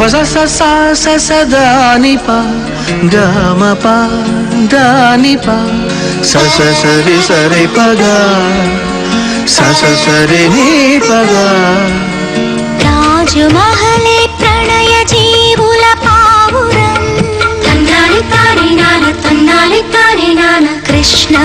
స స స స స దాని ప గ మ ప దాని ప స స సరి సరి పగ స స సరి ని పగ. రాజమహలే ప్రణయ జీవుల పావురం తన్నాలి తాని నాన తన్నాలి తాని నాన కృష్ణ